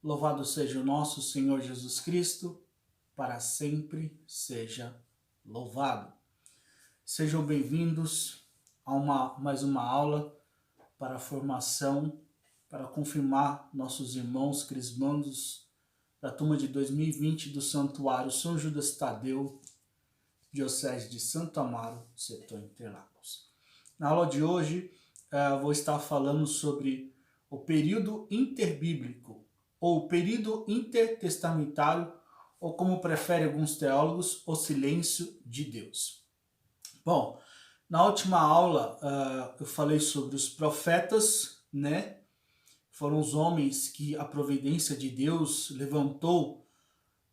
Louvado seja o nosso Senhor Jesus Cristo, para sempre seja louvado. Sejam bem-vindos a mais uma aula para a formação, para confirmar nossos irmãos crismandos da turma de 2020 do Santuário São Judas Tadeu, Diocese de Santo Amaro, setor Interlagos. Na aula de hoje, vou estar falando sobre o período interbíblico, ou período intertestamentário, ou como preferem alguns teólogos, o silêncio de Deus. Bom, na última aula eu falei sobre os profetas, né? Foram os homens que a providência de Deus levantou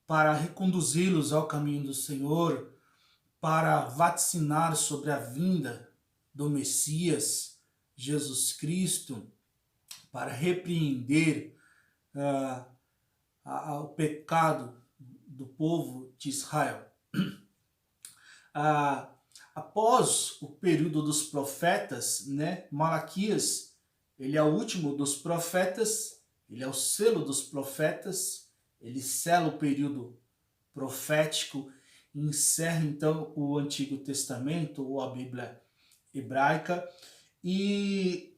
para reconduzi-los ao caminho do Senhor, para vaticinar sobre a vinda do Messias, Jesus Cristo, para repreender o pecado do povo de Israel. Após o período dos profetas, né, Malaquias, ele é o último dos profetas, ele é o selo dos profetas, ele sela o período profético e encerra então o Antigo Testamento, ou a Bíblia hebraica, e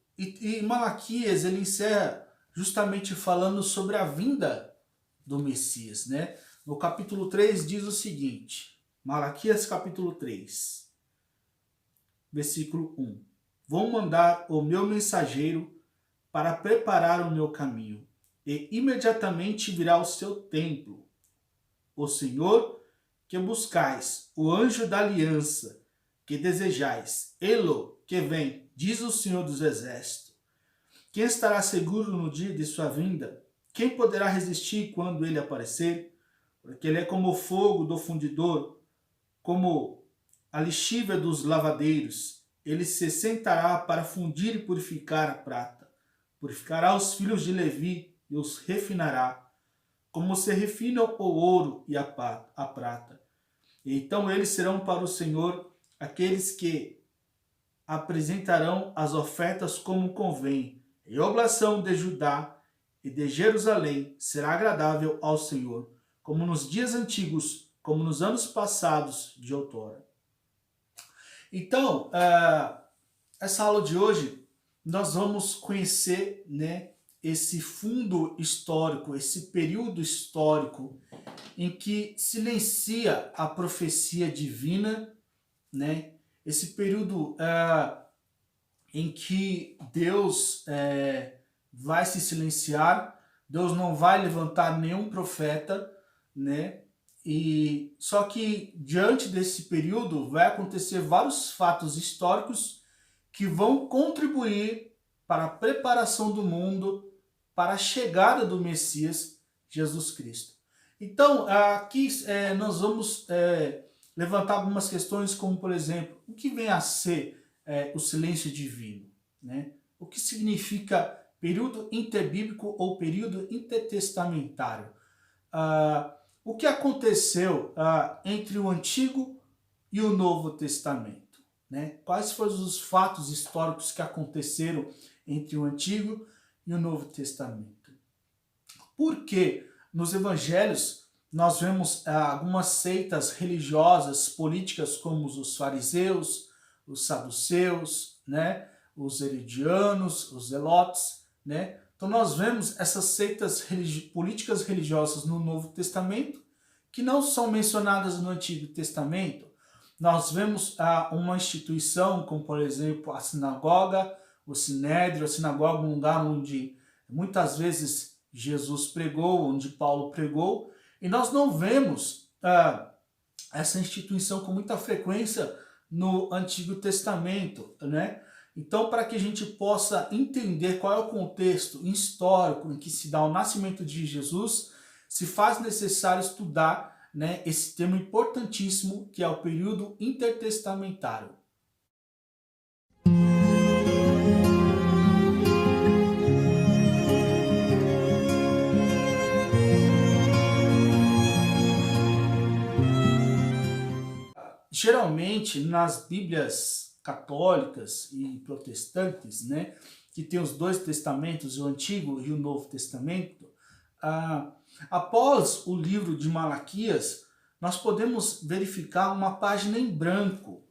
Malaquias ele encerra justamente falando sobre a vinda do Messias, né? No capítulo 3 diz o seguinte, Malaquias capítulo 3, versículo 1. Vou mandar o meu mensageiro para preparar o meu caminho, e imediatamente virá o seu templo. O Senhor que buscais, o anjo da aliança que desejais, Elo que vem, diz o Senhor dos Exércitos. Quem estará seguro no dia de sua vinda? Quem poderá resistir quando ele aparecer? Porque ele é como o fogo do fundidor, como a lixívia dos lavadeiros. Ele se sentará para fundir e purificar a prata. Purificará os filhos de Levi e os refinará, como se refina o ouro e a prata. E então eles serão para o Senhor aqueles que apresentarão as ofertas como convém. E a oblação de Judá e de Jerusalém será agradável ao Senhor, como nos dias antigos, como nos anos passados de outrora. Então, essa aula de hoje, nós vamos conhecer, né, esse fundo histórico, esse período histórico em que silencia a profecia divina, né, esse período em que Deus vai se silenciar, Deus não vai levantar nenhum profeta, né? E só que diante desse período vai acontecer vários fatos históricos que vão contribuir para a preparação do mundo para a chegada do Messias Jesus Cristo. Então, aqui nós vamos levantar algumas questões, como por exemplo, o que vem a ser o silêncio divino, né? O que significa período interbíblico ou período intertestamentário? O que aconteceu entre o Antigo e o Novo Testamento, né? Quais foram os fatos históricos que aconteceram entre o Antigo e o Novo Testamento? Porque nos evangelhos nós vemos algumas seitas religiosas, políticas, como os fariseus, os saduceus, né, os herodianos, os zelotes, né? Então nós vemos essas seitas políticas religiosas no Novo Testamento que não são mencionadas no Antigo Testamento. Nós vemos uma instituição como, por exemplo, a sinagoga, o sinédrio, a sinagoga, um lugar onde muitas vezes Jesus pregou, onde Paulo pregou, e nós não vemos essa instituição com muita frequência no Antigo Testamento, né? Então, para que a gente possa entender qual é o contexto histórico em que se dá o nascimento de Jesus, se faz necessário estudar, né, esse tema importantíssimo que é o período intertestamentário. Geralmente, nas Bíblias católicas e protestantes, né, que tem os dois testamentos, o Antigo e o Novo Testamento, Após o livro de Malaquias, nós podemos verificar uma página em branco,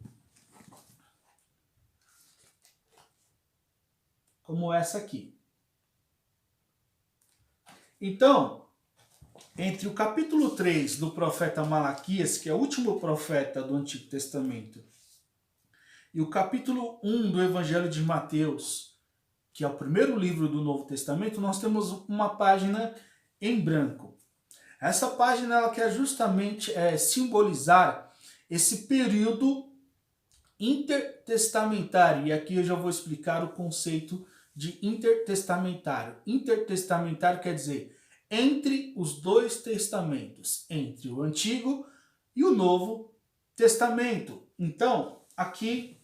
como essa aqui. Então, entre o capítulo 3 do profeta Malaquias, que é o último profeta do Antigo Testamento, e o capítulo 1 do Evangelho de Mateus, que é o primeiro livro do Novo Testamento, nós temos uma página em branco. Essa página ela quer justamente simbolizar esse período intertestamentário, e aqui eu já vou explicar o conceito de intertestamentário. Intertestamentário quer dizer entre os dois testamentos, entre o Antigo e o Novo Testamento. Então, aqui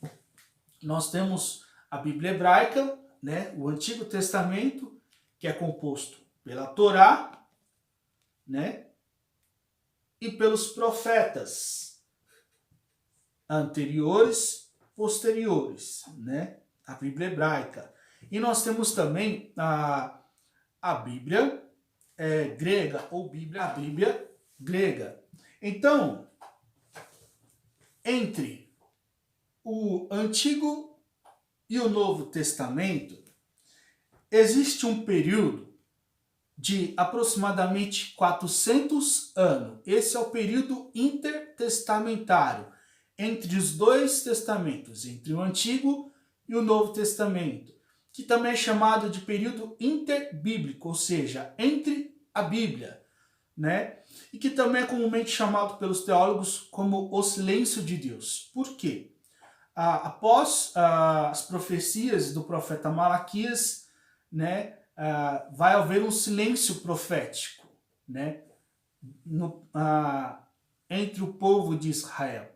nós temos a Bíblia hebraica, né, o Antigo Testamento, que é composto pela Torá, né, e pelos profetas anteriores, posteriores, né, a Bíblia hebraica. E nós temos também a Bíblia grega, ou a Bíblia grega. Então, entre o Antigo e o Novo Testamento, existe um período de aproximadamente 400 anos. Esse é o período intertestamentário, entre os dois testamentos, entre o Antigo e o Novo Testamento, que também é chamado de período interbíblico, ou seja, entre a Bíblia, né? E que também é comumente chamado pelos teólogos como o silêncio de Deus. Por quê? Após as profecias do profeta Malaquias, né, vai haver um silêncio profético, né, entre o povo de Israel,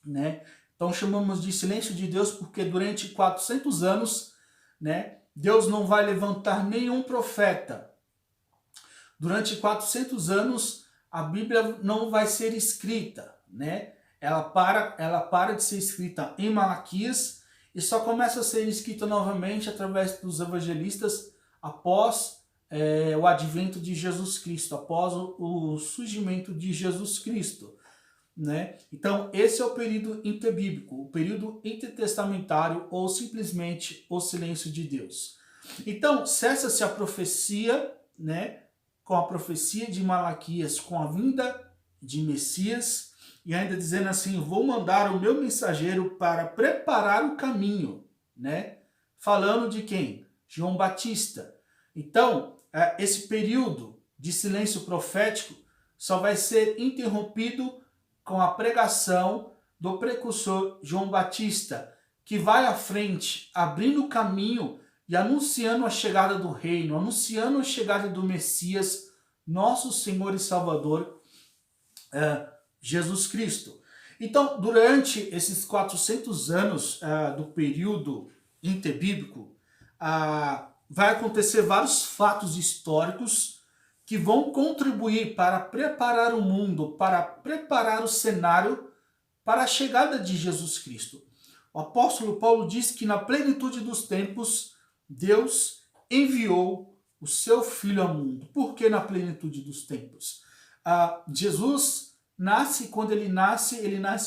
né? Então chamamos de silêncio de Deus porque durante 400 anos, né, Deus não vai levantar nenhum profeta. Durante 400 anos a Bíblia não vai ser escrita, né? Ela para de ser escrita em Malaquias e só começa a ser escrita novamente através dos evangelistas após o advento de Jesus Cristo, após o surgimento de Jesus Cristo, né? Então, esse é o período interbíblico, o período intertestamentário ou simplesmente o silêncio de Deus. Então, cessa-se a profecia, né? Com a profecia de Malaquias, com a vinda de Messias, e ainda dizendo assim, vou mandar o meu mensageiro para preparar o caminho, né? Falando de quem? João Batista. Então, esse período de silêncio profético só vai ser interrompido com a pregação do precursor João Batista, que vai à frente, abrindo o caminho e anunciando a chegada do reino, anunciando a chegada do Messias, nosso Senhor e Salvador, Jesus Cristo. Então, durante esses 400 anos do período interbíblico, vai acontecer vários fatos históricos que vão contribuir para preparar o mundo, para preparar o cenário para a chegada de Jesus Cristo. O apóstolo Paulo diz que na plenitude dos tempos, Deus enviou o seu Filho ao mundo. Por que na plenitude dos tempos? Jesus nasce, quando ele nasce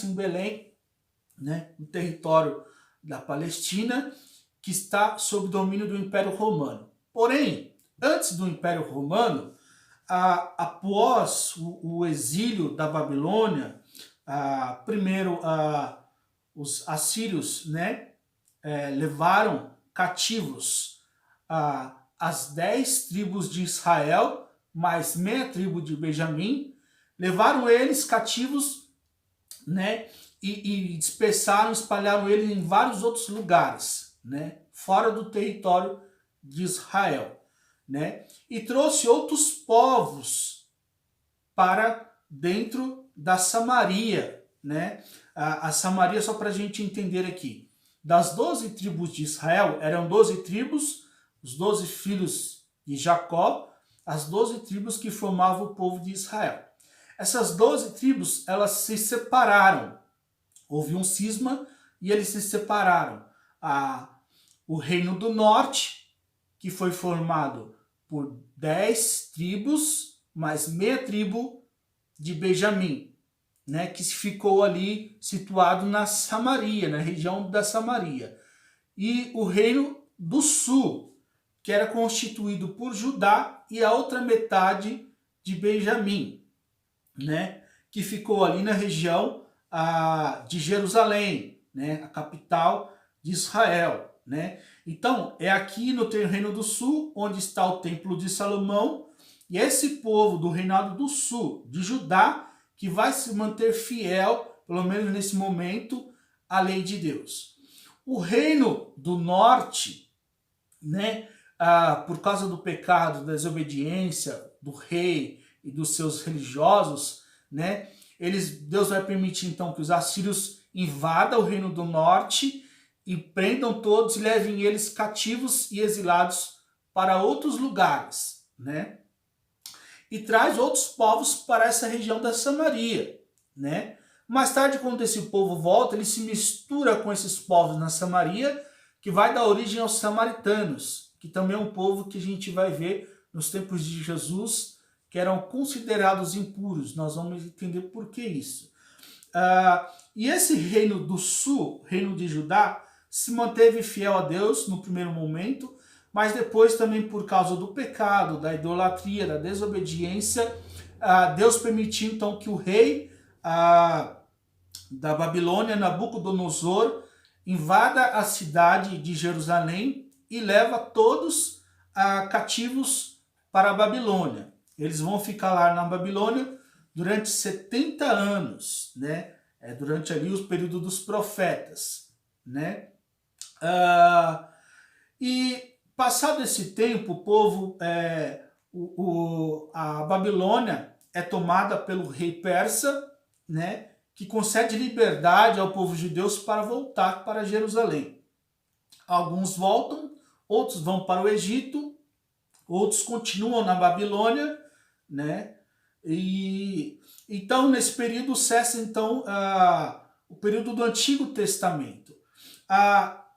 em Belém, né, no território da Palestina, que está sob domínio do Império Romano. Porém, antes do Império Romano, após o exílio da Babilônia, primeiro os assírios, né, levaram cativos as 10 tribos de Israel, mais meia tribo de Benjamim, levaram eles cativos, né, e dispersaram, espalharam eles em vários outros lugares, né, fora do território de Israel, né, e trouxe outros povos para dentro da Samaria, né. A Samaria, só para a gente entender aqui, das 12 tribos de Israel, eram 12 tribos, os 12 filhos de Jacó, as 12 tribos que formavam o povo de Israel. Essas 12 tribos, elas se separaram. Houve um cisma e eles se separaram. O Reino do Norte, que foi formado por 10 tribos, mais meia tribo de Benjamim, né, que ficou ali situado na Samaria, na região da Samaria. E o reino do sul, que era constituído por Judá, e a outra metade de Benjamim, né, que ficou ali na região de Jerusalém, né, a capital de Israel, né? Então, é aqui no Reino do Sul onde está o Templo de Salomão, e esse povo do Reinado do Sul, de Judá, que vai se manter fiel, pelo menos nesse momento, à lei de Deus. O Reino do Norte, né, por causa do pecado, da desobediência do rei e dos seus religiosos, né, Deus vai permitir então que os assírios invadam o Reino do Norte e prendam todos e levem eles cativos e exilados para outros lugares, né? E traz outros povos para essa região da Samaria, né? Mais tarde, quando esse povo volta, ele se mistura com esses povos na Samaria, que vai dar origem aos samaritanos, que também é um povo que a gente vai ver nos tempos de Jesus, que eram considerados impuros. Nós vamos entender por que isso. E esse reino do sul, reino de Judá, se manteve fiel a Deus no primeiro momento, mas depois também por causa do pecado, da idolatria, da desobediência, Deus permitiu então que o rei da Babilônia, Nabucodonosor, invada a cidade de Jerusalém e leva todos cativos para a Babilônia. Eles vão ficar lá na Babilônia durante 70 anos, né? Durante ali o período dos profetas, né? E passado esse tempo, o povo, a Babilônia é tomada pelo rei persa, né, que concede liberdade ao povo judeu para voltar para Jerusalém. Alguns voltam, outros vão para o Egito, outros continuam na Babilônia, né? E então nesse período cessa então o período do Antigo Testamento.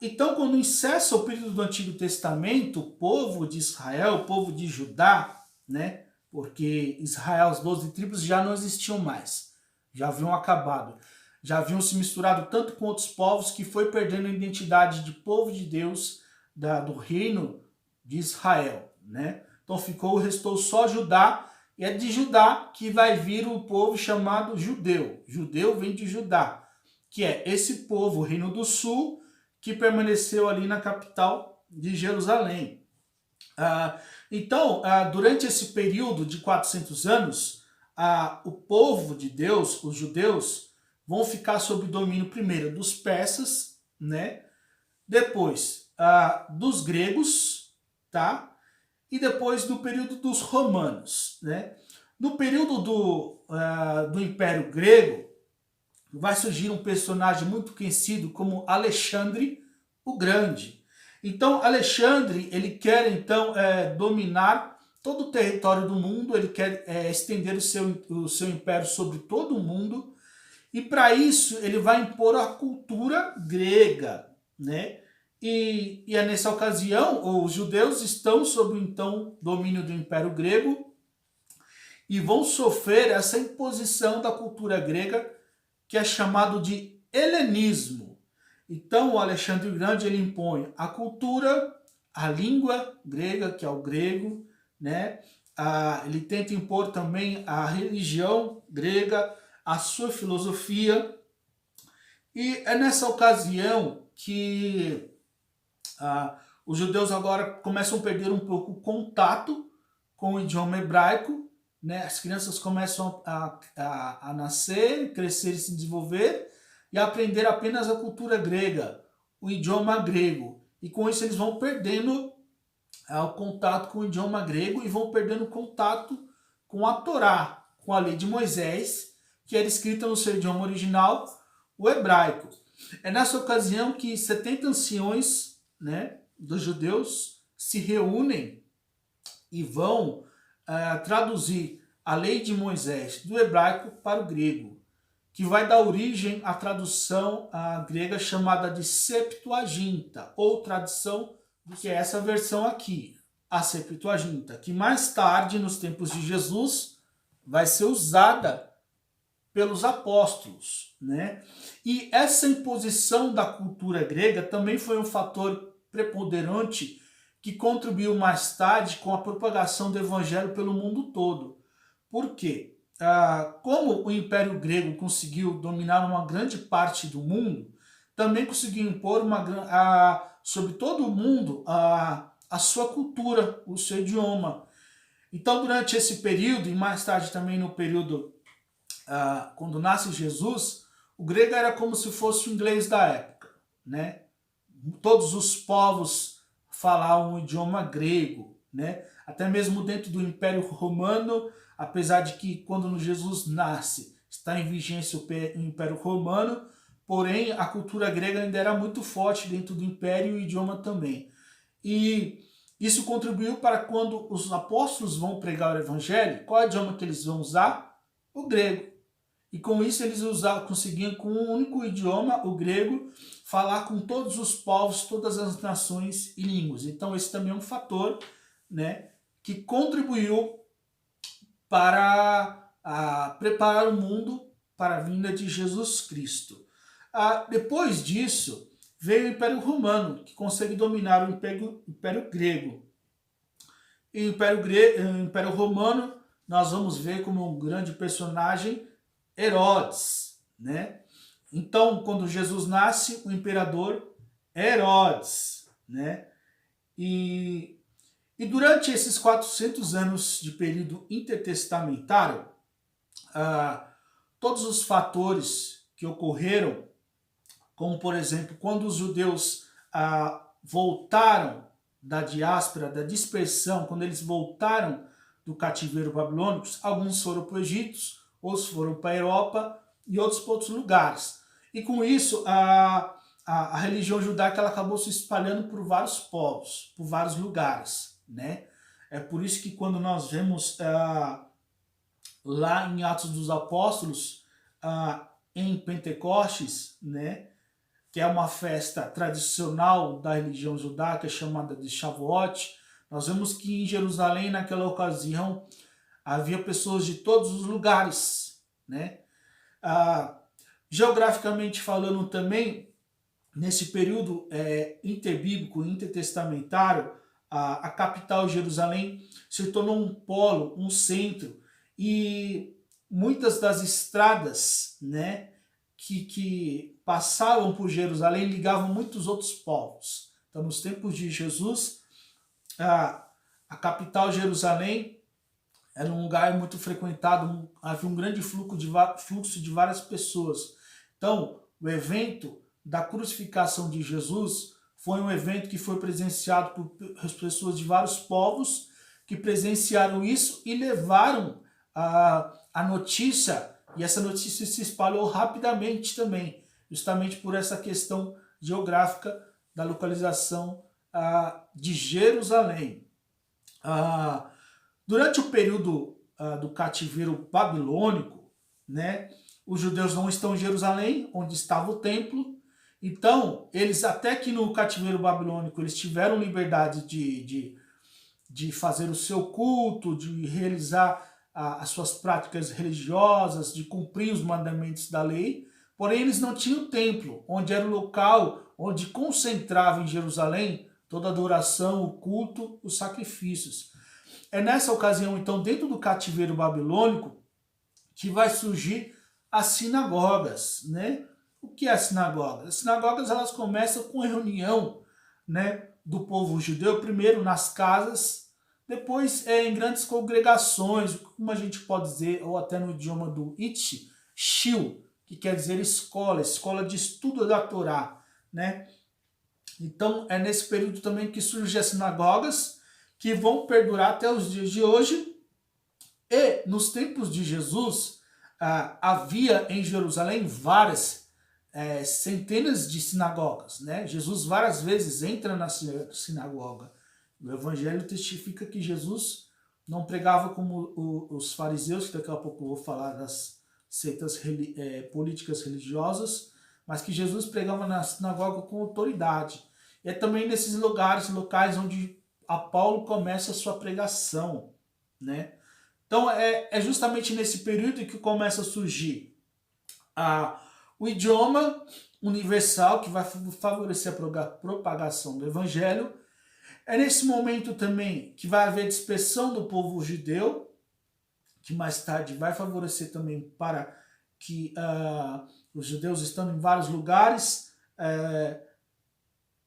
Então, quando cessa o período do Antigo Testamento, o povo de Israel, o povo de Judá, né? Porque Israel, as 12 tribos já não existiam mais, já haviam acabado, já haviam se misturado tanto com outros povos que foi perdendo a identidade de povo de Deus, do reino de Israel, né? Então restou só Judá, e é de Judá que vai vir o povo chamado judeu. Judeu vem de Judá, que é esse povo, o Reino do Sul, que permaneceu ali na capital de Jerusalém. Então, durante esse período de 400 anos, o povo de Deus, os judeus, vão ficar sob o domínio primeiro dos persas, né? Depois dos gregos, tá? E depois do período dos romanos, né? No período do Império Grego, vai surgir um personagem muito conhecido como Alexandre o Grande. Então, Alexandre, ele quer então dominar todo o território do mundo, ele quer estender o seu império sobre todo o mundo, e para isso ele vai impor a cultura grega, né? E nessa ocasião, os judeus estão sob então domínio do Império Grego e vão sofrer essa imposição da cultura grega, que é chamado de helenismo. Então, o Alexandre o Grande ele impõe a cultura, a língua grega, que é o grego, né? Ele tenta impor também a religião grega, a sua filosofia, e é nessa ocasião que os judeus agora começam a perder um pouco o contato com o idioma hebraico, né? As crianças começam a nascer, crescer e se desenvolver e aprender apenas a cultura grega, o idioma grego. E com isso eles vão perdendo o contato com o idioma grego e vão perdendo contato com a Torá, com a lei de Moisés, que era escrita no seu idioma original, o hebraico. É nessa ocasião que 70 anciões, né, dos judeus se reúnem e vão traduzir a lei de Moisés do hebraico para o grego, que vai dar origem à tradução grega chamada de Septuaginta, ou tradução do que é essa versão aqui, a Septuaginta, que mais tarde, nos tempos de Jesus, vai ser usada pelos apóstolos, né? E essa imposição da cultura grega também foi um fator preponderante que contribuiu mais tarde com a propagação do evangelho pelo mundo todo. Por quê? Como o Império Grego conseguiu dominar uma grande parte do mundo, também conseguiu impor sobre todo o mundo a sua cultura, o seu idioma. Então, durante esse período, e mais tarde também no período quando nasce Jesus, o grego era como se fosse o inglês da época, né? Todos os povos falavam o idioma grego, né? Até mesmo dentro do Império Romano, apesar de que quando Jesus nasce está em vigência o Império Romano, porém a cultura grega ainda era muito forte dentro do Império e o idioma também. E isso contribuiu para quando os apóstolos vão pregar o Evangelho, qual é o idioma que eles vão usar? O grego. E com isso eles conseguiam, com um único idioma, o grego, falar com todos os povos, todas as nações e línguas. Então esse também é um fator, né, que contribuiu para preparar o mundo para a vinda de Jesus Cristo. Depois disso, veio o Império Romano, que consegue dominar o Império Grego. E o Império Romano, nós vamos ver como um grande personagem Herodes, né? Então, quando Jesus nasce, o imperador Herodes, né? E durante esses 400 anos de período intertestamentário, todos os fatores que ocorreram, como por exemplo, quando os judeus voltaram da diáspora, da dispersão, quando eles voltaram do cativeiro babilônico, alguns foram para o Egito, outros foram para a Europa e outros para outros lugares. E com isso, a religião judaica ela acabou se espalhando por vários povos, por vários lugares, né? É por isso que quando nós vemos lá em Atos dos Apóstolos, em Pentecostes, né, que é uma festa tradicional da religião judaica chamada de Shavuot, nós vemos que em Jerusalém, naquela ocasião, havia pessoas de todos os lugares, né? Geograficamente falando também, nesse período interbíblico, intertestamentário, a capital Jerusalém se tornou um polo, um centro, e muitas das estradas, né, que passavam por Jerusalém ligavam muitos outros povos. Então, nos tempos de Jesus, a capital Jerusalém era um lugar muito frequentado, havia um grande fluxo de várias pessoas. Então, o evento da crucificação de Jesus foi um evento que foi presenciado por pessoas de vários povos que presenciaram isso e levaram a notícia, e essa notícia se espalhou rapidamente também, justamente por essa questão geográfica da localização de Jerusalém. Durante o período do cativeiro babilônico, né, os judeus não estão em Jerusalém, onde estava o templo. Então, eles, até que no cativeiro babilônico, eles tiveram liberdade de fazer o seu culto, de realizar as suas práticas religiosas, de cumprir os mandamentos da lei. Porém, eles não tinham o templo, onde era o local onde concentrava em Jerusalém toda a adoração, o culto, os sacrifícios. É nessa ocasião, então, dentro do cativeiro babilônico, que vai surgir as sinagogas, né? O que é a sinagoga? As sinagogas elas começam com a reunião, né, do povo judeu, primeiro nas casas, depois em grandes congregações, como a gente pode dizer, ou até no idioma do Yiddish, shil, que quer dizer escola, escola de estudo da Torá, né? Então é nesse período também que surgem as sinagogas, que vão perdurar até os dias de hoje. E nos tempos de Jesus, havia em Jerusalém várias centenas de sinagogas, né? Jesus várias vezes entra na sinagoga. O Evangelho testifica que Jesus não pregava como os fariseus, que daqui a pouco eu vou falar das seitas políticas religiosas, mas que Jesus pregava na sinagoga com autoridade. E é também nesses locais onde Paulo começa a sua pregação, né? Então é justamente nesse período que começa a surgir o idioma universal, que vai favorecer a propagação do evangelho. É nesse momento também que vai haver dispersão do povo judeu, que mais tarde vai favorecer também para que os judeus estando em vários lugares,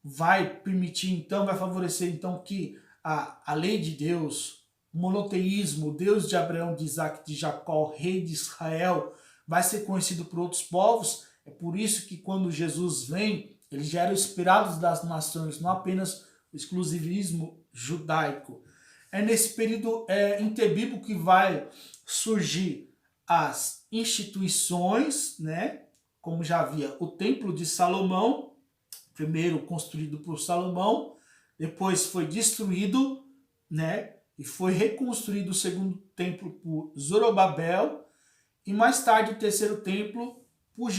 vai permitir então, vai favorecer então que a lei de Deus, o monoteísmo, o Deus de Abraão, de Isaac, de Jacó, rei de Israel, vai ser conhecido por outros povos. É por isso que quando Jesus vem, ele já era esperado das nações, não apenas o exclusivismo judaico. É nesse período interbíblico que vai surgir as instituições, né? Como já havia o Templo de Salomão, primeiro construído por Salomão, depois foi destruído, né? E foi reconstruído o segundo templo por Zorobabel, e mais tarde o terceiro templo por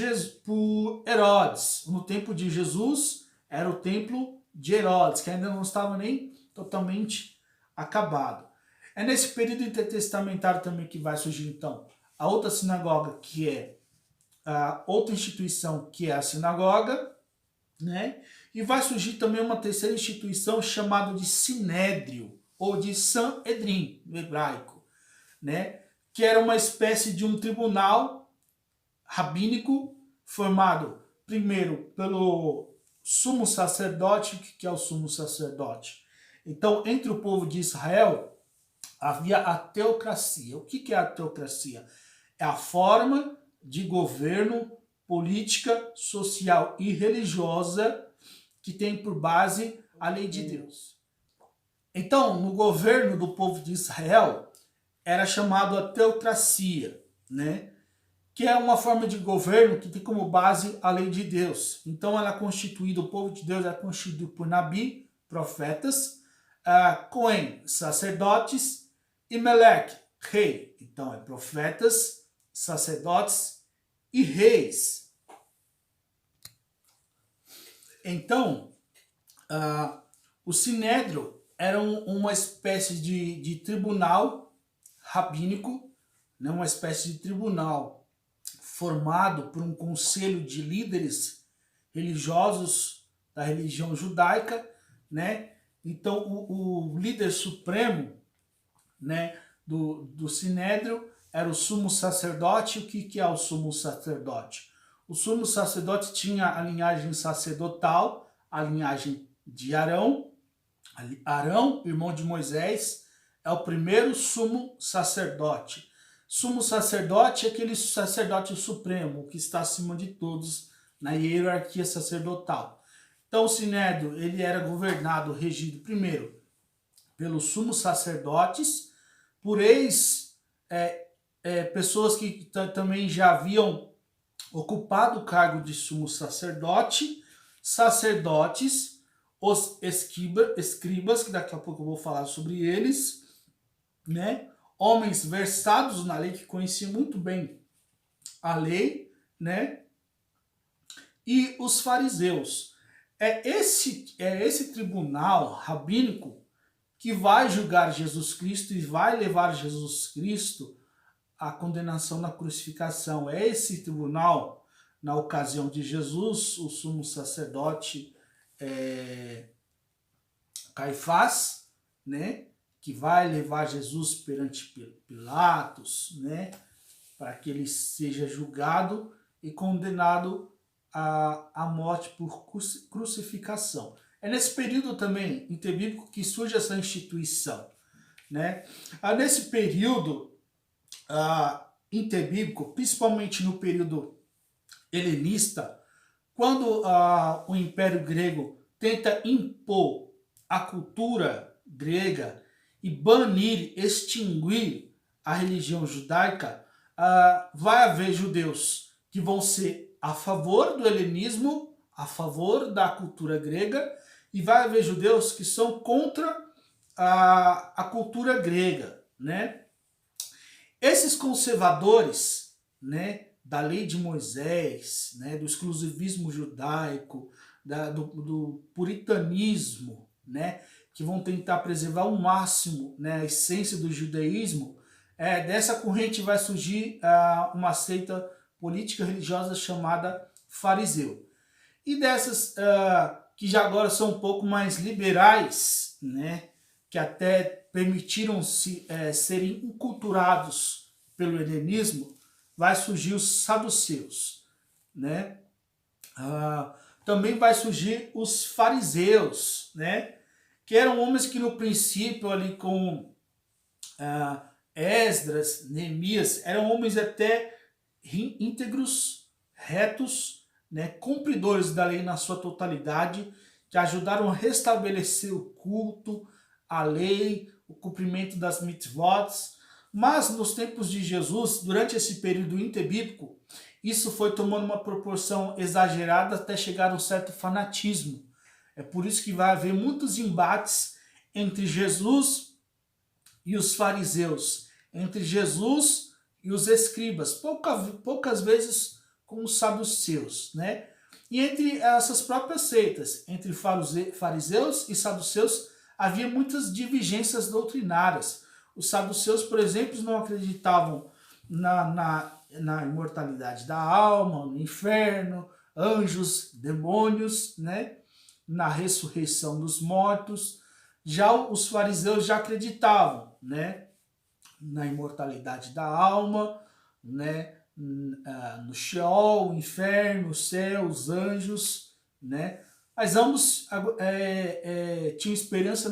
Herodes. No tempo de Jesus era o templo de Herodes, que ainda não estava nem totalmente acabado. É nesse período intertestamentário também que vai surgir então a outra sinagoga, que é a outra instituição, que é a sinagoga, né? E vai surgir também uma terceira instituição chamada de Sinédrio, ou de Sanedrim, no hebraico, né? Que era uma espécie de um tribunal rabínico formado primeiro pelo sumo sacerdote. O que é o sumo sacerdote? Então, entre o povo de Israel, havia a teocracia. O que é a teocracia? É a forma de governo política, social e religiosa que tem por base a lei de Deus. Então, no governo do povo de Israel, era chamado a teocracia, né? Que é uma forma de governo que tem como base a lei de Deus. Então, ela é constituída, o povo de Deus é constituído por Nabi, profetas, Cohen, sacerdotes, e Meleque, rei. Então, é profetas, sacerdotes e reis. Então, o Sinédrio era uma espécie de tribunal rabínico, né, uma espécie de tribunal formado por um conselho de líderes religiosos da religião judaica, né? Então, o líder supremo, né, do Sinédrio era o sumo sacerdote. O que é o sumo sacerdote? O sumo sacerdote tinha a linhagem sacerdotal, a linhagem de Arão. Arão, irmão de Moisés, é o primeiro sumo sacerdote. Sumo sacerdote é aquele sacerdote supremo, que está acima de todos na hierarquia sacerdotal. Então o Sinédrio, ele era governado, regido primeiro pelos sumos sacerdotes, por pessoas que também já haviam ocupado o cargo de sumo sacerdote, sacerdotes, os escribas, que daqui a pouco eu vou falar sobre eles, né? Homens versados na lei, que conheciam muito bem a lei, né? E os fariseus. É esse tribunal rabínico que vai julgar Jesus Cristo e vai levar Jesus Cristo à condenação na crucificação. É esse tribunal, na ocasião de Jesus, o sumo sacerdote Caifás, né, que vai levar Jesus perante Pilatos, né, para que ele seja julgado e condenado à morte por crucificação. É nesse período também interbíblico que surge essa instituição, né? Nesse período interbíblico, principalmente no período helenista, quando o Império Grego tenta impor a cultura grega e banir, extinguir a religião judaica, vai haver judeus que vão ser a favor do helenismo, a favor da cultura grega, e vai haver judeus que são contra a cultura grega, né? Esses conservadores, né, da lei de Moisés, né, do exclusivismo judaico, do puritanismo, né, que vão tentar preservar ao máximo, né, a essência do judaísmo, dessa corrente vai surgir uma seita política religiosa chamada fariseu. E dessas que já agora são um pouco mais liberais, né, que até permitiram-se serem enculturados pelo helenismo, vai surgir os saduceus, né? Também vai surgir os fariseus, né? Que eram homens que no princípio ali com Esdras, Neemias, eram homens até íntegros, retos, né? Cumpridores da lei na sua totalidade, que ajudaram a restabelecer o culto, a lei, o cumprimento das mitzvot. Mas nos tempos de Jesus, durante esse período interbíblico, isso foi tomando uma proporção exagerada até chegar a um certo fanatismo. É por isso que vai haver muitos embates entre Jesus e os fariseus, entre Jesus e os escribas, poucas vezes com os saduceus, né? E entre essas próprias seitas, entre fariseus e saduceus, havia muitas divergências doutrinárias. Os saduceus, por exemplo, não acreditavam na imortalidade da alma, no inferno, anjos, demônios, né? Na ressurreição dos mortos. Já os fariseus já acreditavam, né? Na imortalidade da alma, né? No Sheol, inferno, o céu, os anjos, né? Mas ambos tinham esperança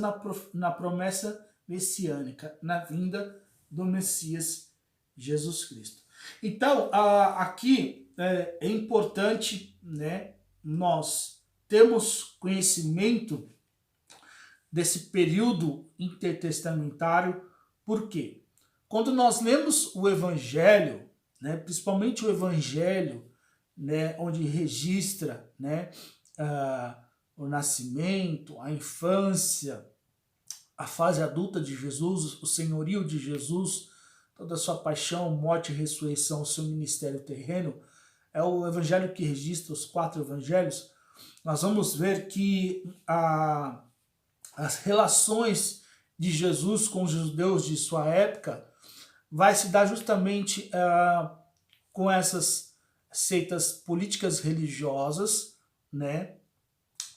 na promessa messiânica, na vinda do Messias Jesus Cristo. Então, aqui é importante, né, nós termos conhecimento desse período intertestamentário. Por quê? Quando nós lemos o Evangelho, né, principalmente o Evangelho, né, onde registra, né, o nascimento, a infância, a fase adulta de Jesus, o senhorio de Jesus, toda a sua paixão, morte e ressurreição, o seu ministério terreno, é o evangelho que registra os 4 evangelhos. Nós vamos ver que as relações de Jesus com os judeus de sua época vai se dar justamente com essas seitas políticas religiosas, né?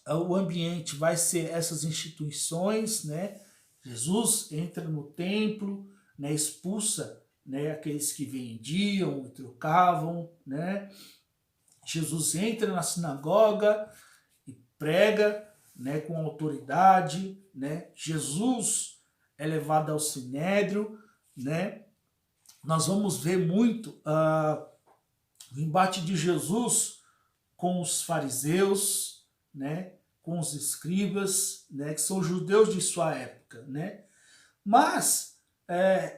O ambiente vai ser essas instituições, né? Jesus entra no templo, né? Expulsa, né, aqueles que vendiam e trocavam, né? Jesus entra na sinagoga e prega, né, com autoridade, né? Jesus é levado ao sinédrio, né? Nós vamos ver muito o embate de Jesus com os fariseus, né, com os escribas, né, que são judeus de sua época, né? Mas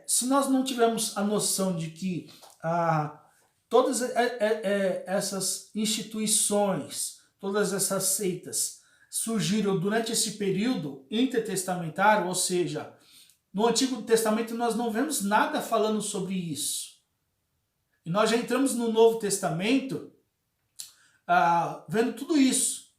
se nós não tivermos a noção de que todas essas instituições, todas essas seitas surgiram durante esse período intertestamentário, ou seja, no Antigo Testamento nós não vemos nada falando sobre isso. E nós já entramos no Novo Testamento vendo tudo isso,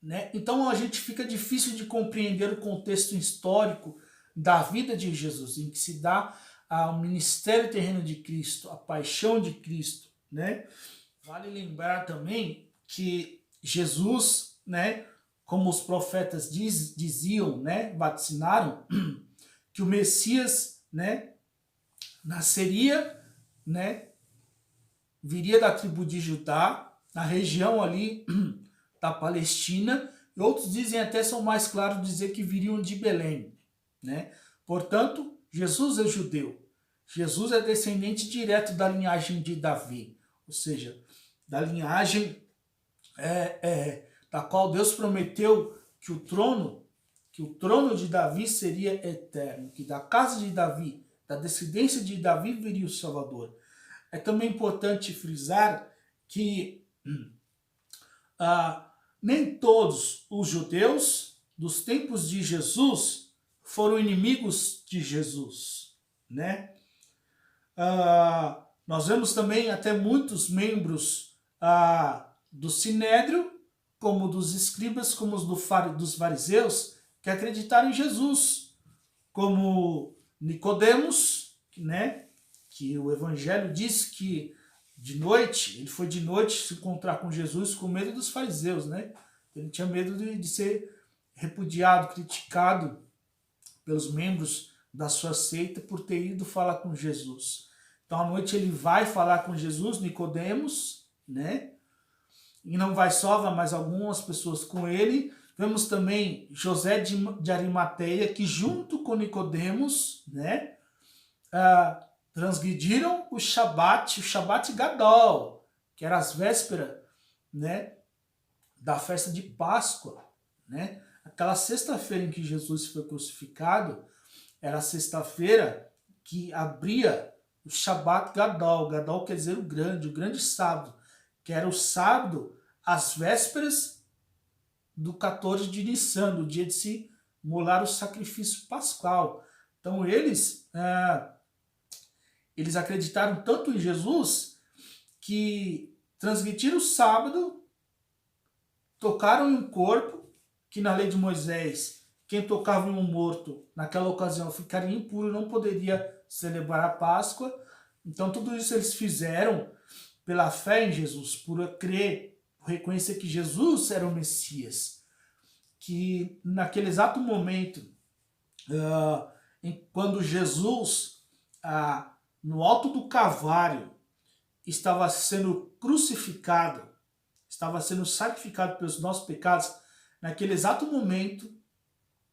né? Então a gente fica difícil de compreender o contexto histórico da vida de Jesus, em que se dá o ministério terreno de Cristo, a paixão de Cristo, né? Vale lembrar também que Jesus, né, como os profetas diziam, né, vaticinaram, que o Messias, né, nasceria, né, viria da tribo de Judá, na região ali da Palestina, e outros dizem, até são mais claros, dizer que viriam de Belém, né? Portanto, Jesus é judeu. Jesus é descendente direto da linhagem de Davi, ou seja, da linhagem da qual Deus prometeu que o trono de Davi seria eterno, que da casa de Davi, da descendência de Davi viria o Salvador. É também importante frisar que nem todos os judeus dos tempos de Jesus foram inimigos de Jesus, né? Nós vemos também até muitos membros do Sinédrio, como dos escribas, como os dos fariseus, que acreditaram em Jesus, como Nicodemos, né, que o evangelho diz que de noite, ele foi de noite se encontrar com Jesus com medo dos fariseus, né? Ele tinha medo de ser repudiado, criticado pelos membros da sua seita por ter ido falar com Jesus. Então à noite ele vai falar com Jesus, Nicodemos, né? E não vai só, vai mais algumas pessoas com ele. Vemos também José de Arimateia, que junto com Nicodemos, né, transgrediram o Shabat Gadol, que era as vésperas, né, da festa de Páscoa, né? Aquela sexta-feira em que Jesus foi crucificado, era a sexta-feira que abria o Shabat Gadol. Gadol quer dizer o grande sábado, que era o sábado, às vésperas do 14 de Nissan, do dia de se molar o sacrifício pascual. Então eles acreditaram tanto em Jesus que transgrediram o sábado, tocaram em um corpo, que na lei de Moisés, quem tocava em um morto naquela ocasião ficaria impuro e não poderia celebrar a Páscoa. Então tudo isso eles fizeram pela fé em Jesus, por crer, por reconhecer que Jesus era o Messias. Que naquele exato momento, quando Jesus, no alto do Calvário, estava sendo crucificado, estava sendo sacrificado pelos nossos pecados, naquele exato momento,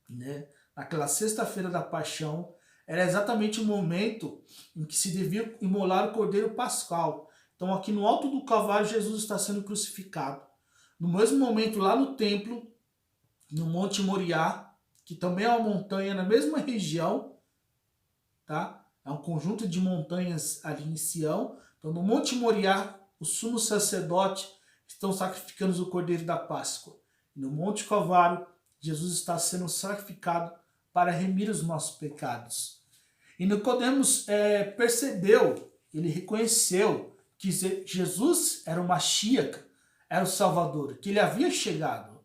né, naquela sexta-feira da paixão, era exatamente o momento em que se devia imolar o cordeiro pascal. Então aqui no alto do Calvário Jesus está sendo crucificado. No mesmo momento lá no templo, no Monte Moriá, que também é uma montanha na mesma região, tá? É um conjunto de montanhas ali em Sião. Então no Monte Moriá, os sumos sacerdotes estão sacrificando o cordeiro da Páscoa. No Monte Calvário, Jesus está sendo sacrificado para remir os nossos pecados. E Nicodemos percebeu, ele reconheceu que Jesus era o Mashiach, era o Salvador, que ele havia chegado.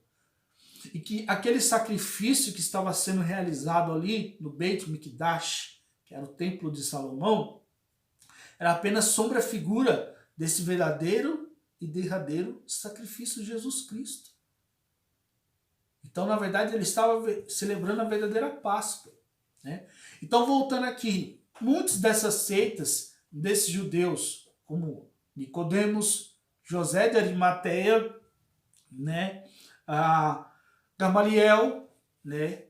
E que aquele sacrifício que estava sendo realizado ali no Beit Mikdash, que era o templo de Salomão, era apenas sombra figura desse verdadeiro e derradeiro sacrifício de Jesus Cristo. Então, na verdade, ele estava celebrando a verdadeira Páscoa, né? Então, voltando aqui, muitas dessas seitas, desses judeus, como Nicodemos, José de Arimateia, né, Gamaliel, né,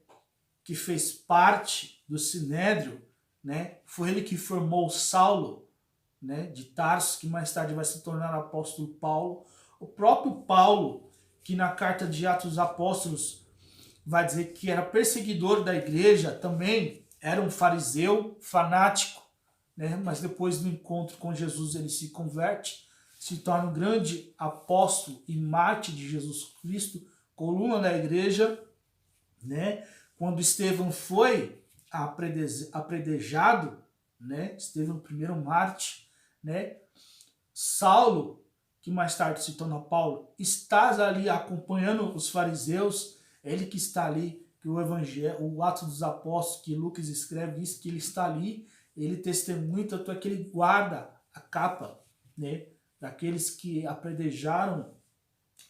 que fez parte do Sinédrio, né, foi ele que formou Saulo, né, de Tarso, que mais tarde vai se tornar apóstolo Paulo. O próprio Paulo, que na carta de Atos dos Apóstolos vai dizer que era perseguidor da igreja, também era um fariseu fanático, né? Mas depois do encontro com Jesus ele se converte, se torna um grande apóstolo e mártir de Jesus Cristo, coluna da igreja, né? Quando Estevão foi apredejado, né? Estevão, primeiro mártir, né? Saulo, que mais tarde se torna Paulo, está ali acompanhando os fariseus, ele que está ali, que o Evangelho, o Atos dos Apóstolos, que Lucas escreve, diz que ele está ali, ele testemunha, tanto é que ele guarda a capa, né, daqueles que apredejaram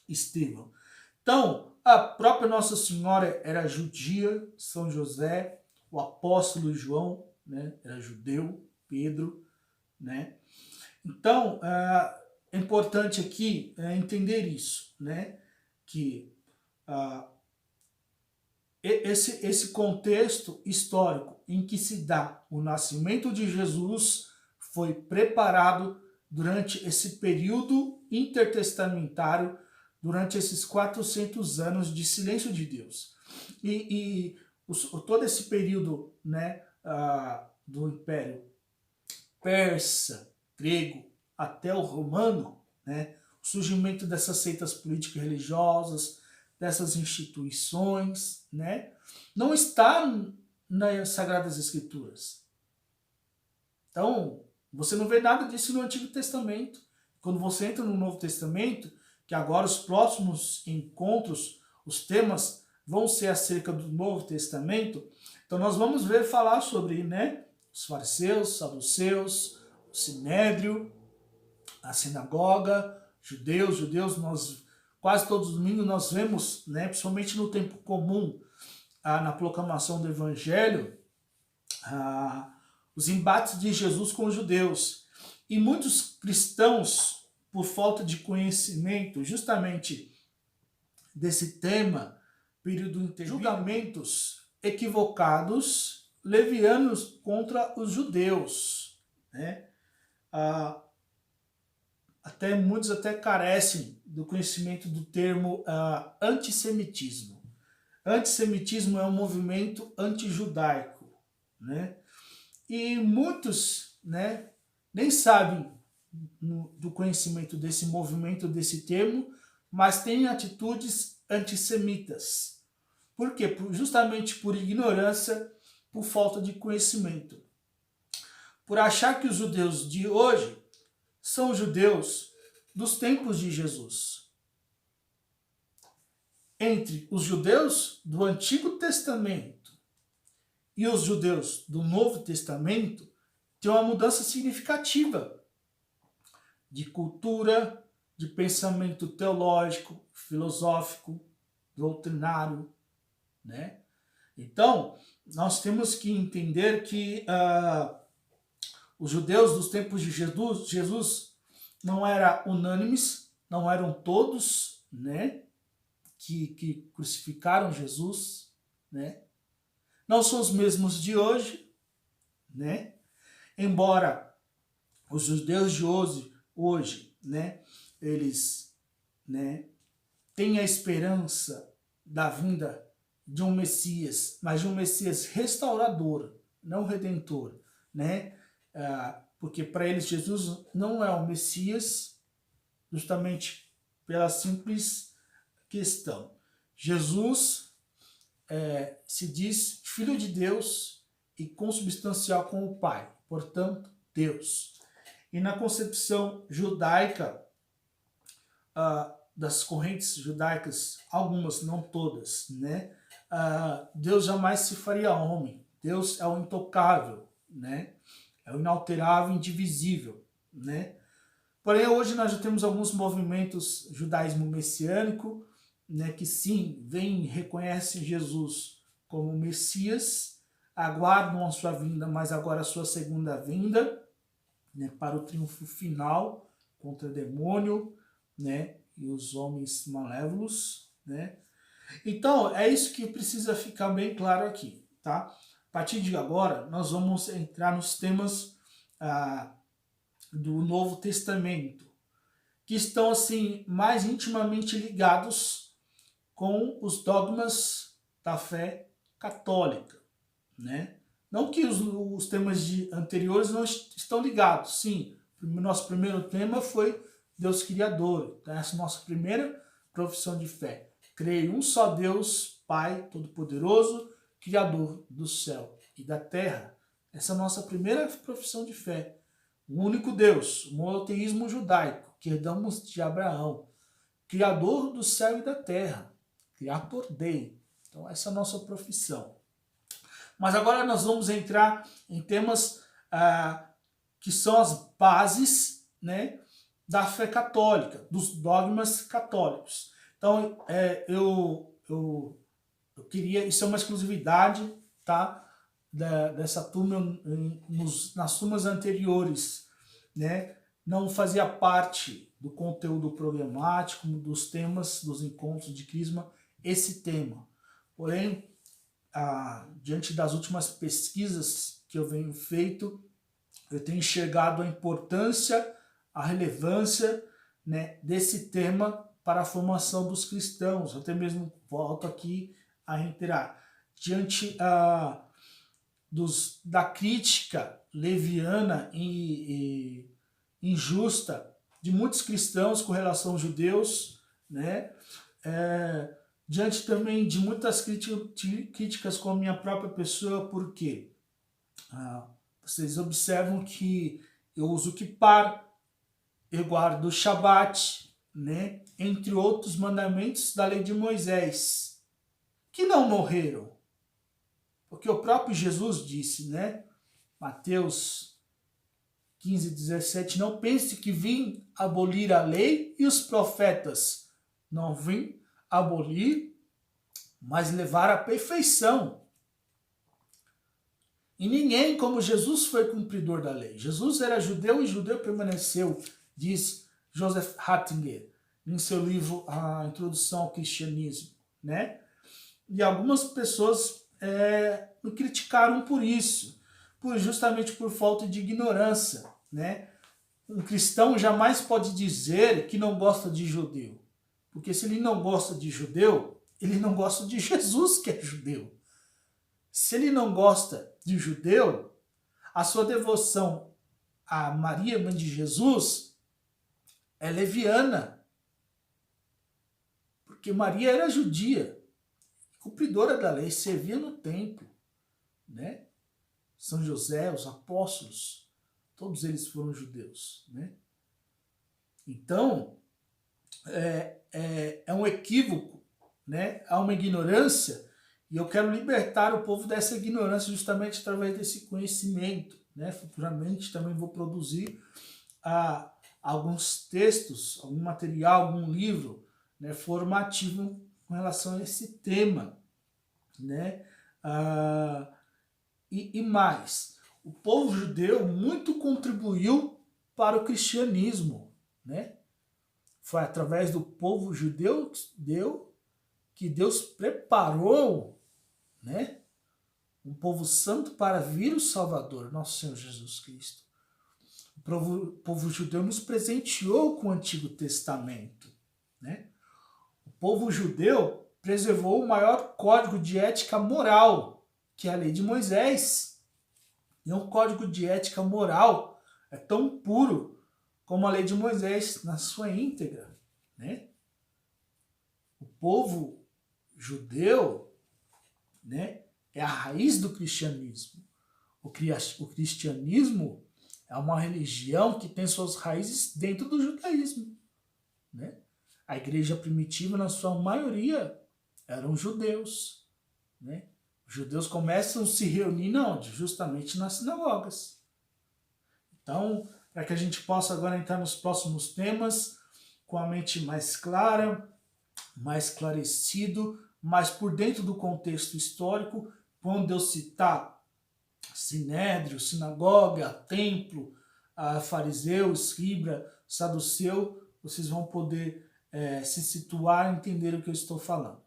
Estevão. Então, a própria Nossa Senhora era judia, São José, o apóstolo João, né, era judeu, Pedro, né. Então, é importante aqui entender isso, né, que esse contexto histórico em que se dá o nascimento de Jesus foi preparado durante esse período intertestamentário, durante esses 400 anos de silêncio de Deus. Todo esse período, né, do Império Persa, grego, até o romano, né, o surgimento dessas seitas políticas religiosas, dessas instituições, né, não está nas Sagradas Escrituras. Então, você não vê nada disso no Antigo Testamento. Quando você entra no Novo Testamento, que agora os próximos encontros, os temas vão ser acerca do Novo Testamento. Então nós vamos ver falar sobre, né, os fariseus, saduceus, o sinédrio, a sinagoga, judeus, nós quase todos os domingos nós vemos, né, principalmente no tempo comum, na proclamação do evangelho, os embates de Jesus com os judeus. E muitos cristãos, por falta de conhecimento justamente desse tema, período interino, julgamentos equivocados, levianos contra os judeus, né? Muitos até carecem do conhecimento do termo antissemitismo. Antissemitismo é um movimento antijudaico, né? E muitos, né, nem sabem do conhecimento desse movimento, desse termo, mas têm atitudes antissemitas. Por quê? Justamente por ignorância, por falta de conhecimento. Por achar que os judeus de hoje são judeus dos tempos de Jesus. Entre os judeus do Antigo Testamento e os judeus do Novo Testamento, tem uma mudança significativa de cultura, de pensamento teológico, filosófico, doutrinário, né? Então, nós temos que entender que os judeus dos tempos de Jesus não eram unânimes, não eram todos, né, que crucificaram Jesus, né? Não são os mesmos de hoje, né? Embora os judeus de hoje, né, eles, né, têm a esperança da vinda de um Messias, mas de um Messias restaurador, não redentor, né? Porque para eles Jesus não é o Messias, justamente pela simples questão. Jesus se diz Filho de Deus e consubstancial com o Pai, portanto, Deus. E na concepção judaica, das correntes judaicas, algumas, não todas, né? Deus jamais se faria homem. Deus é o intocável, né? É o inalterável, indivisível, né? Porém, hoje nós já temos alguns movimentos judaísmo messiânico, né, que sim, vêm e reconhecem Jesus como Messias, aguardam a sua vinda, mas agora a sua segunda vinda, né, para o triunfo final contra o demônio, né, e os homens malévolos, né? Então, é isso que precisa ficar bem claro aqui, tá? A partir de agora, nós vamos entrar nos temas do Novo Testamento, que estão assim mais intimamente ligados com os dogmas da fé católica, né? Não que os temas anteriores não estão ligados, sim. O nosso primeiro tema foi Deus Criador, então essa é a nossa primeira profissão de fé. Creio em um só Deus, Pai Todo-Poderoso, Criador do céu e da terra. Essa é a nossa primeira profissão de fé. O único Deus, o monoteísmo judaico, que herdamos de Abraão, Criador do céu e da terra, Criator Dei. Então essa é a nossa profissão. Mas agora nós vamos entrar em temas que são as bases, né, da fé católica, dos dogmas católicos. Então eu queria, isso é uma exclusividade, tá, dessa turma. Nas turmas anteriores, né, não fazia parte do conteúdo programático, dos temas, dos encontros de Crisma, esse tema. Porém, diante das últimas pesquisas que eu venho feito, eu tenho enxergado a importância, a relevância, né, desse tema para a formação dos cristãos. Até mesmo volto aqui a reiterar, diante da crítica leviana e injusta de muitos cristãos com relação aos judeus, né? Diante também de muitas críticas com a minha própria pessoa, porque vocês observam que eu uso kippar, eu guardo o Shabat, né? Entre outros mandamentos da lei de Moisés, que não morreram. Porque o próprio Jesus disse, né? Mateus 15, 17, não pense que vim abolir a lei e os profetas. Não vim abolir, mas levar à perfeição. E ninguém como Jesus foi cumpridor da lei. Jesus era judeu e judeu permaneceu, diz Joseph Ratzinger, em seu livro A Introdução ao Cristianismo, né? E algumas pessoas me criticaram por isso, justamente por falta de ignorância, né? Um cristão jamais pode dizer que não gosta de judeu, porque se ele não gosta de judeu, ele não gosta de Jesus, que é judeu. Se ele não gosta de judeu, a sua devoção a Maria, mãe de Jesus, é leviana. Porque Maria era judia, cumpridora da lei, servia no templo, né? São José, os apóstolos, todos eles foram judeus, né? Então, é um equívoco, né? Há uma ignorância. E eu quero libertar o povo dessa ignorância justamente através desse conhecimento, né? Futuramente também vou produzir alguns textos, algum material, algum livro, né, formativo com relação a esse tema, né? E mais, o povo judeu muito contribuiu para o cristianismo, né? Foi através do povo judeu que Deus preparou, né, um povo santo para vir o Salvador, nosso Senhor Jesus Cristo. O povo judeu nos presenteou com o Antigo Testamento, né? O povo judeu preservou o maior código de ética moral, que é a lei de Moisés. E um código de ética moral é tão puro como a lei de Moisés na sua íntegra, né? O povo judeu, né, é a raiz do cristianismo. O cristianismo é uma religião que tem suas raízes dentro do judaísmo, né? A igreja primitiva, na sua maioria, eram judeus, né? Os judeus começam a se reunir onde? Justamente nas sinagogas. Então, para que a gente possa agora entrar nos próximos temas com a mente mais clara, mais esclarecido, mas por dentro do contexto histórico, quando eu citar sinédrio, sinagoga, templo, fariseu, escriba, saduceu, vocês vão poder se situar e entender o que eu estou falando.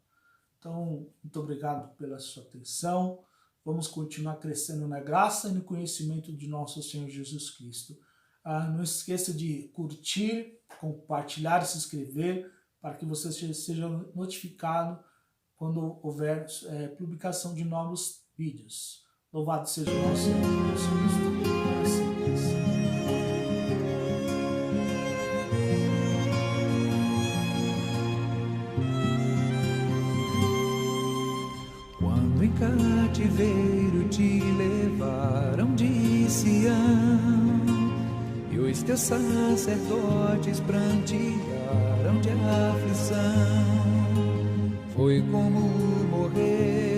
Então, muito obrigado pela sua atenção. Vamos continuar crescendo na graça e no conhecimento de nosso Senhor Jesus Cristo. Não esqueça de curtir, compartilhar e se inscrever para que você seja notificado quando houver publicação de novos vídeos. Louvado seja o nosso Senhor Jesus Cristo. Quando em cativeiro te levaram de Sião e os teus sacerdotes prantearam de aflição, foi como morrer